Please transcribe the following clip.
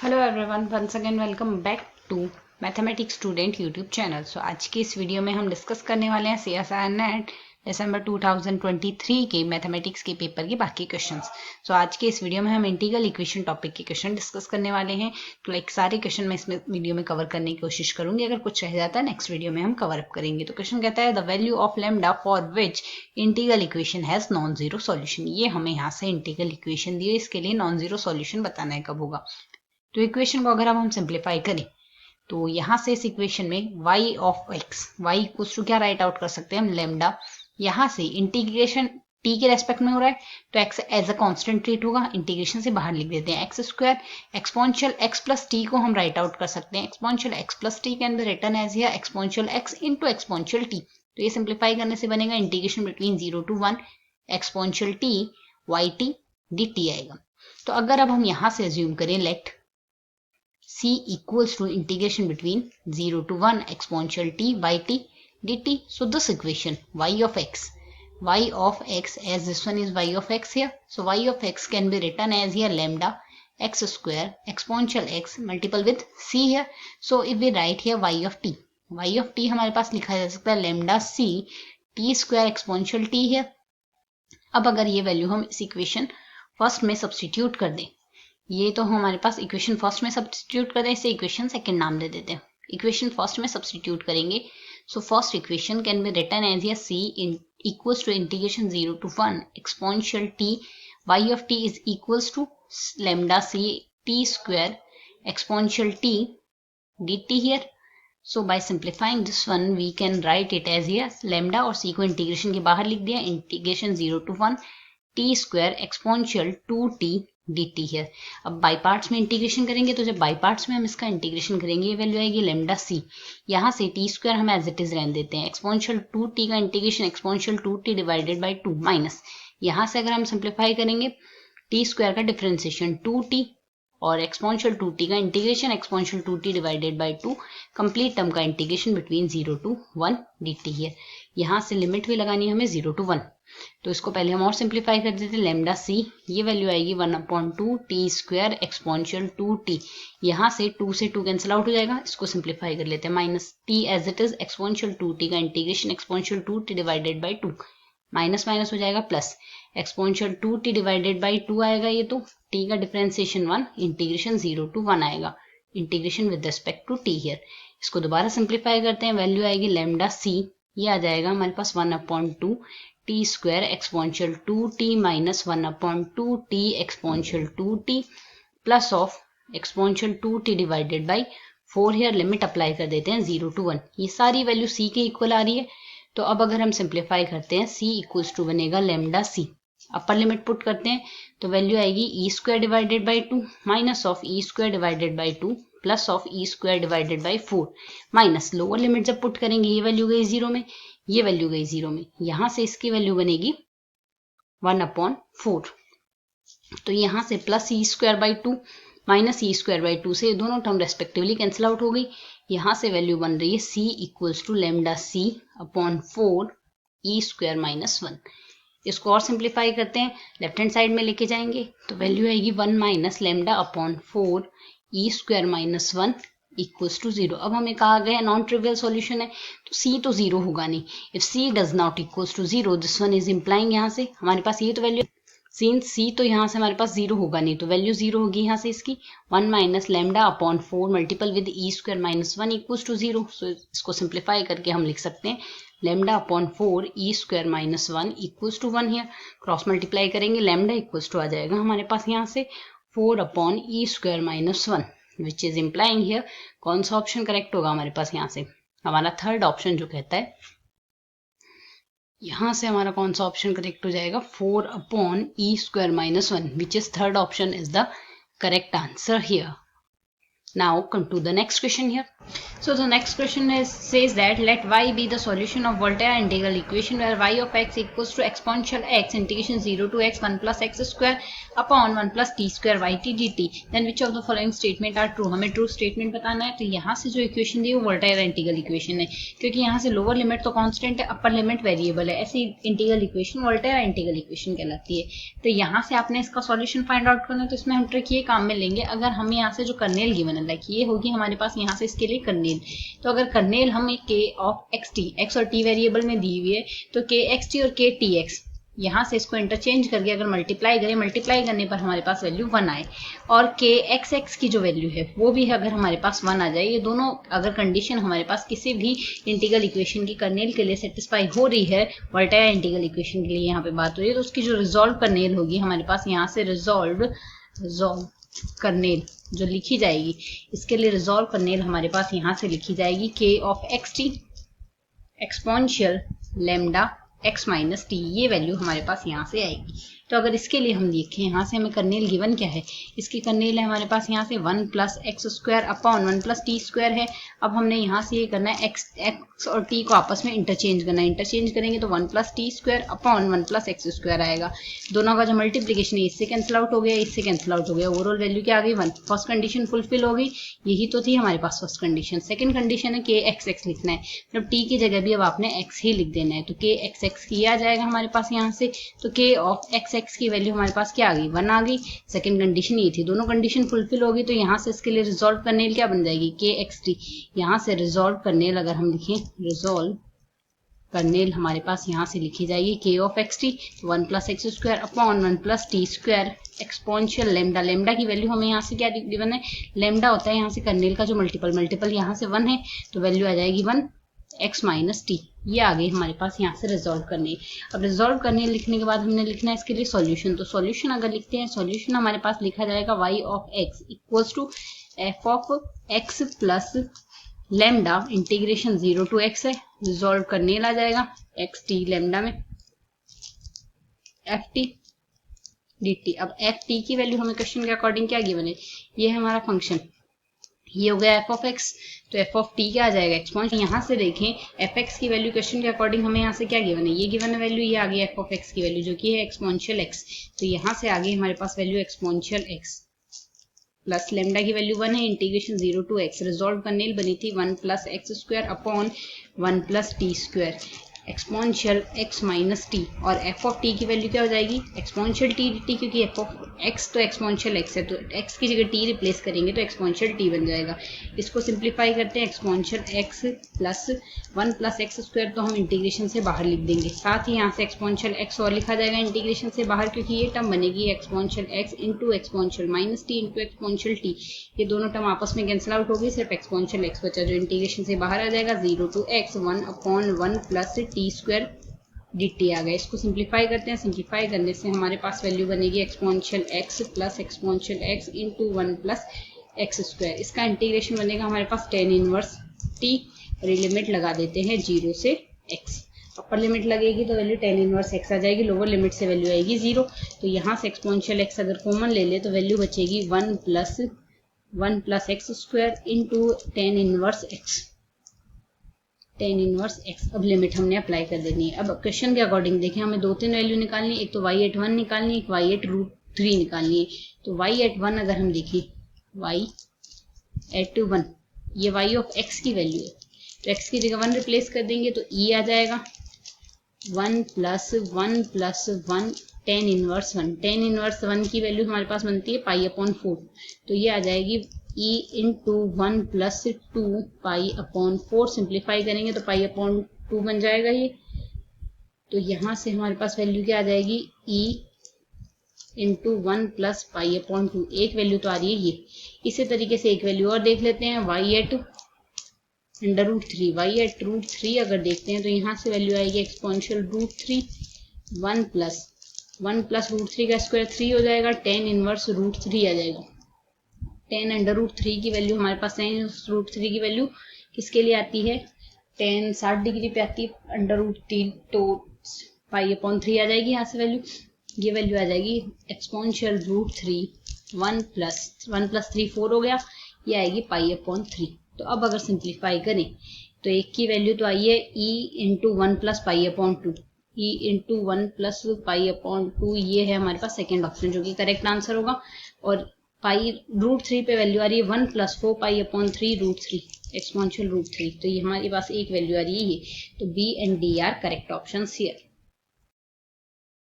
Hello everyone, once again welcome back to mathematics student YouTube channel. So आज की इस video में हम डिस्कस करने वाले हैं सीएसआर नेट दिसंबर 2023 के मैथमेटिक्स के पेपर के बाकी क्वेश्चंस। सो आज के इस वीडियो में हम इंटीग्रल इक्वेशन टॉपिक के क्वेश्चन डिस्कस करने वाले हैं। तो सारे क्वेश्चन मैं इसमें वीडियो में कवर करने की कोशिश करूंगी। अगर कुछ रह जाता है नेक्स्ट वीडियो में हम कवर अप करेंगे। तो क्वेश्चन कहता है the value of lambda for which integral equation has non zero solution. ये हमें यहाँ से इंटीग्रल इक्वेशन दी है, इसके लिए नॉन जीरो सॉल्यूशन बताना है कब होगा। तो इक्वेशन को अगर अब हम सिंप्लीफाई करें तो यहां से इस इक्वेशन में y of x y equals to क्या राइट आउट कर सकते हैं हम, लेमडा। यहां से इंटीग्रेशन t के रेस्पेक्ट में हो रहा है तो x as a constant treat होगा, इंटीग्रेशन से बाहर लिख देते हैं x square exponential x plus t को हम राइट आउट कर सकते हैं। Exponential x plus t can be written as here exponential x into exponential t। तो ये सिंप्लीफाई करने से बनेगा integration between 0 to 1 exponential t yt dt आएगा। तो अगर अब हम यहां से अज्यूम करें late c equals to integration between 0 to 1 exponential t by t dt. So this equation y of x as this one is y of x here. So y of x can be written as here lambda x square exponential x multiple with c here. So if we write here y of t हमारे पास लिखा जा सकता है lambda c t square exponential t here. अब अगर ये value हम इस इक्वेशन फर्स्ट में सब्स्टिट्यूट कर दें, ये तो हमारे पास इक्वेशन फर्स्ट में सब्स्टिट्यूट करें, इसे इक्वेशन सेकंड नाम दे देते हैं। इक्वेशन फर्स्ट में सब्स्टिट्यूट करेंगे so first equation can be written as here c equals to integration 0 to 1 exponential t y of t is equals to lambda c t square exponential t dt here. So by simplifying this one we can write it as here lambda और c को integration के बाहर लिख दिया, integration 0 to 1 t square exponential 2t dt है। अब by parts में integration करेंगे तो जब बाई पार्ट्स में हम इसका इंटीग्रेशन करेंगे ये वैल्यू आएगी लेमडा सी। यहाँ से टी स्क्वायर हम एज इट इज रहने देते हैं, एक्सपोनेंशियल 2t का integration exponential 2t divided by 2 minus, यहाँ से अगर हम सिंप्लीफाई करेंगे टी स्क्वायर का डिफरेंशिएशन 2t और एक्सपोनेंशियल 2t का integration exponential 2t divided by 2, complete term का इंटीग्रेशन बिटवीन 0 to 1 dt है। यहाँ से लिमिट भी लगानी है हमें 0 to 1। तो इसको पहले हम और सिंप्लीफाई कर देते हैं, लेमडा सी ये वैल्यू आएगी 1/2 टी स्क्वायर एक्सपोनेंशियल 2t। यहाँ से 2 से 2 कैंसिल आउट हो जाएगा, इसको सिंप्लीफाई कर लेते हैं, minus t as it is exponential 2t का integration exponential 2t divided by 2, minus minus हो जाएगा plus exponential 2t divided by 2 आएगा, ये तो t का डिफरेंशिएशन 1 इंटीग्रेशन 0 to 1 आएगा, integration with respect to t here. इसको दोबारा सिंप्लीफाई करते हैं, वैल्यू आएगी लेमडा सी ये आ जाएगा हमारे पास 1/2 T square exponential 2t minus 1/2 t exponential 2t plus of exponential 2t divided by 4। Here limit apply कर देते हैं 0 to 1, ये सारी वैल्यू c के इक्वल आ रही है। तो अब अगर हम सिंप्लीफाई करते हैं c इक्वल्स टू बनेगा lambda c, upper limit put करते हैं तो वैल्यू आएगी e square divided by 2 minus of e square divided by 2 plus of e square divided by 4 minus lower limit जब पुट करेंगे ये वैल्यू गई 0 में, ये वैल्यू गई 0 में, यहां से इसकी वैल्यू बनेगी 1/4। तो यहां से plus E square by 2 minus E square by 2 से दोनों टर्म रेस्पेक्टिवली कैंसिल आउट हो गई। यहां से वैल्यू बन रही है c equals to lambda c upon 4 e square minus 1। इसको और सिंप्लीफाई करते हैं, लेफ्ट हैंड साइड में लेके जाएंगे तो वैल्यू आएगी 1 minus lambda upon 4 e square minus 1 equals to 0। अब हमें कहा गया नॉन ट्रिवियल सॉल्यूशन है तो c तो 0 होगा नहीं, if c does not equals to 0 this one is implying, यहाँ से हमारे पास ये तो वैल्यू सिंस c तो यहाँ से हमारे पास 0 होगा नहीं तो वैल्यू 0 होगी यहाँ से इसकी 1 minus lambda upon 4 multiple with e square minus 1 equals to 0। So इसको सिंप्लीफाई करके हम लिख सकते हैं lambda upon 4 e square minus 1 equals to 1। Here cross multiply करेंगे लेमडा इक्वल्स टू आ जाएगा हमारे पास यहाँ से 4 upon e square minus 1 which is implying here कौन सा ऑप्शन करेक्ट होगा हमारे पास, यहाँ से हमारा थर्ड ऑप्शन जो कहता है, यहां से हमारा कौन सा ऑप्शन करेक्ट हो जाएगा 4 upon e square minus 1 which is third option is the correct answer here. Now come to the next question here. So the next question says that let y be the solution of Voltaire integral equation where y of x equals to exponential x integration 0 to x 1 plus x square upon 1 plus t square y t dt. Then which of the following statement are true? हमें true statement बताना है. तो यहाँ से जो equation दी वो Voltaire integral equation है, क्योंकि यहाँ से लोअर लिमिट तो कांस्टेंट है, अपर लिमिट वेरिएबल है. ऐसी integral equation Voltaire integral equation कहलाती है. तो यहाँ से आपने इसका सॉल्यूशन फाइंड आउट करना है. तो इसमें हम ट्रिक ये काम में लेंगे, अगर हम यहाँ से जो कर्नेल गिवन है, लाइक ये होगी हमारे पास यहाँ से इसके लिए कर्नेल. तो अगर कर्नेल हमें k of x T, x और टी वेरिएबल में दी हुई है, तो k एक्स टी और k टी एक्स यहाँ से इसको इंटरचेंज करके अगर मल्टीप्लाई करें, मल्टीप्लाई करने पर हमारे पास वैल्यू 1 आए, और k एक्स एक्स की जो वैल्यू है वो भी अगर हमारे पास 1 आ जाए, ये दोनों अगर कंडीशन हमारे पास किसी भी इंटीग्रल इक्वेशन की कर्नेल के लिए सेटिस्फाई हो रही है, वोल्टायर इंटीग्रल इक्वेशन के लिए यहाँ पे बात हो रही है, तो उसकी जो रिजॉल्व कर्नेल होगी हमारे पास यहाँ से रिजॉल्व कर्नेल जो लिखी जाएगी, इसके लिए रिजॉल्व कर्नेल हमारे पास यहाँ से लिखी जाएगी k of x T exponential lambda x minus T. ये वैल्यू हमारे पास यहाँ से आएगी. तो अगर इसके लिए हम देखें, यहाँ से हमें कर्नेल गिवन क्या है, इसकी कर्नेल है हमारे पास यहाँ से 1 plus x square upon 1 plus t square है. अब हमने यहाँ से ये करना है एक्स और टी को आपस में इंटरचेंज करना है. इंटरचेंज करेंगे तो 1 plus t square upon 1 plus x square आएगा. दोनों का जो मल्टीप्लीकेशन है इससे कैंसिल आउट हो गया, इससे कैंसिल आउट हो गया. ओवरऑल वैल्यू क्या आ गई 1. फर्स्ट कंडीशन फुलफिल हो गई. यही तो थी हमारे पास फर्स्ट कंडीशन. सेकंड कंडीशन है के एक्स एक्स लिखना है, मतलब टी की जगह भी अब आपने एक्स ही लिख देना है. तो के एक्स एक्स किया जाएगा हमारे पास यहाँ से. तो के ऑफ एक्स एक्स की वैल्यू हमारे पास क्या आ गई 1 आ गई. सेकंड कंडीशन ये थी. दोनों कंडीशन फुलफिल होगी, तो यहाँ से इसके लिए रिजॉल्व कर्नेल क्या बन जाएगी के एक्स टी. यहाँ से रिजॉल्व कर्नेल अगर हम लिखें, रिजॉल्व कर्नेल हमारे पास यहाँ से लिखी जाएगी के of x T 1 plus x square upon 1 plus t square exponential lambda. Lambda की वैल्यू हमें यहाँ से क्या गिवन है, लेमडा होता है यहाँ से कर्नेल का जो मल्टीपल यहाँ से 1 है, तो वैल्यू आ जाएगी 1 x माइनस टी. ये आ गई हमारे पास यहाँ से रिजॉल्व करने. अब रिजॉल्व करने लिखने के बाद हमने लिखना है इसके लिए सॉल्यूशन. तो सॉल्यूशन अगर लिखते हैं, सॉल्यूशन हमारे पास लिखा जाएगा y of x equals to f of x plus lambda integration 0 to x है. रिजॉल्व करने आ जाएगा x t लेमडा में f t dt. अब f t की वैल्यू हमें क्वेश्चन के अकॉर्डिंग क्या गिवन है, ये है हमारा फंक्शन, ये हो गया f ऑफ x. तो f ऑफ t क्या आ जाएगा एक्सपोनेंशियल. यहाँ से देखें f x की वैल्यू क्वेश्चन के अकॉर्डिंग हमें यहाँ से क्या गिवन है, ये गिवन है वैल्यू, ये आ गई f ऑफ x की वैल्यू जो कि है एक्सपोनेंशियल x. तो यहाँ से आ गई हमारे पास value exponential x plus lambda की वैल्यू 1 है integration 0 to x. Resolve kernel बनी थी 1 plus x square upon 1 plus t square exponential x minus t. और f ऑफ t की वैल्यू क्या हो जाएगी एक्सपोनेंशियल t dt, क्योंकि f ऑफ x तो एक्सपोनेंशियल x है, तो x की जगह t रिप्लेस करेंगे तो एक्सपोनेंशियल t बन जाएगा. इसको सिंप्लीफाई करते हैं, exponential x plus 1 plus x square तो हम इंटीग्रेशन से बाहर लिख देंगे. साथ ही यहाँ से एक्सपोनेंशियल x और लिखा जाएगा इंटीग्रेशन से बाहर, क्योंकि ये टर्म बनेगी exponential x into exponential minus T into exponential t. ये दोनों टर्म आपस में कैंसिल आउट होगी, सिर्फ एक्सपोनेंशियल x बचा जो इंटीग्रेशन से बाहर आ जाएगा 0 to x 1 upon 1 plus t square dt आ गया. इसको सिंप्लीफाई करते हैं, सिंप्लीफाई करने से हमारे पास वैल्यू बनेगी exponential x plus exponential x into 1 plus x square. इसका इंटीग्रेशन बनेगा हमारे पास tan इनवर्स t, और लिमिट लगा देते हैं 0 से x. अपर लिमिट लगेगी तो वैल्यू tan इनवर्स x आ जाएगी, लोअर लिमिट से वैल्यू आएगी 0. तो यहाँ से एक्सपोनेंशियल x अगर कॉमन ले ले तो वैल्यू बचेगी 1 plus x square into tan inverse x, tan inverse x. अब लिमिट हमने अप्लाई कर देनी है. अब क्वेश्चन के अकॉर्डिंग देखें, हमें 2-3 वैल्यू निकालनी है, एक तो y एट 1 निकालनी है, एक y एट रूट 3 निकालनी है. तो y एट 1 अगर हम देखें, y एट 1 ये y ऑफ x की वैल्यू है, तो x की जगह 1 रिप्लेस कर देंगे तो e आ जाएगा 1 plus 1 tan inverse 1. tan inverse 1 की वैल्यू हमारे पास बनती है पाई अपॉन 4, तो ये आ जाएगी e into 1 plus 2 pi upon 4. Simplify करेंगे तो पाई अपॉन 2 बन जाएगा ये. तो यहाँ से हमारे पास वैल्यू क्या आ जाएगी e into 1 plus pi upon 2. एक वैल्यू तो आ रही है ये. इसी तरीके से एक वैल्यू और देख लेते हैं, y at under root 3. y at root 3 अगर देखते हैं तो यहाँ से वैल्यू आएगी एक्सपोनेंशियल रूट 3 1 प्लस रूट 3 का स्क्वायर 3 हो जाएगा, tan इनवर्स रूट 3 आ जाएगा. tan अंडर रूट 3 की वैल्यू हमारे पास tan रूट 3 की वैल्यू किसके लिए आती है, tan 60 डिग्री पे आती है अंडर रूट 3, तो पाई अपॉन 3 आ जाएगी यहाँ से वैल्यू. ये वैल्यू आ जाएगी एक्सपोनेंशियल रूट 3 1 प्लस 3 4 हो गया, ये आएगी π/3। तो अब अगर सिंप्लीफाई करें तो एक की वैल्यू तो आई है e × 1 + π/2, e × 1 + π/2, ये है हमारे पास सेकेंड ऑप्शन जो कि करेक्ट आंसर होगा। और √3 पे वैल्यू आ रही है 1 + 4π/3√3 एक्सपोनेंशियल √3, तो ये हमारे पास एक वैल्यू आ रही है ये। तो B and D are correct option here.